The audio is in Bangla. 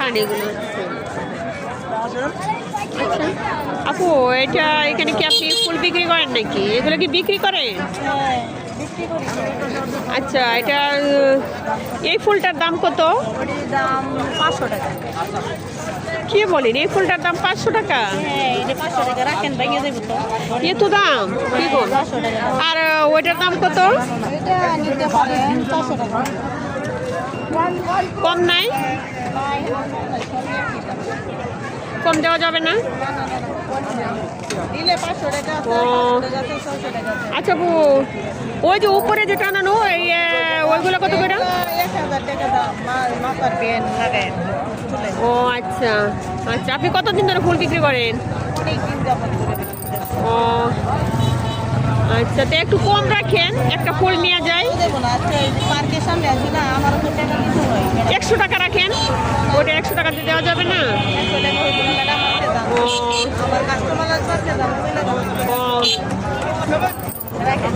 পানিগুলো আচ্ছা আপু, এটা এখানে কি আপনি ফুল বিক্রি করেন নাকি? এগুলো কি বিক্রি করেন? আচ্ছা, এটা এই ফুলটার দাম কত? দাম 500 টাকা। কি বলেন, এই ফুলটার দাম 500 টাকা? হ্যাঁ, এটা 500 টাকা রাখেন, ভেঙে দেব তো। এত দাম কি বল? 500 টাকা। আর ওইটার দাম কত? এটা নিতে পারেন 400 টাকা। কম নাই? কম দেওয়া যাবে না? দিলে 500 টাকা আছে, ও। 500 টাকা আছে, 600 টাকা আছে। আচ্ছা আপু, ওই যে উপরে যে টানানো ওইগুলো কত করে? 1000 টাকা দাম, মাথার পেন লাগায় চলে। ও আচ্ছা আচ্ছা, আপনি কতদিন ধরে ফুল বিক্রি করেন? অনেক দিন যাবত করে বিক্রি ও আচ্ছা, তো একটু কম রাখেন, একটা ফুল নিয়ে যাই। দেবো না। আজকে এই যে পার্কের সামনে আসি না, আমার তো টাকা দিতে হয়। 100 টাকা রাখেন, ওটা 100 টাকা দিয়ে দেওয়া যাবে না? 100 টাকা হইলে ম্যাডাম আপনি দাম। ও আমার কাস্টমার আসবে দাম বলে দাও। ও রাখেন।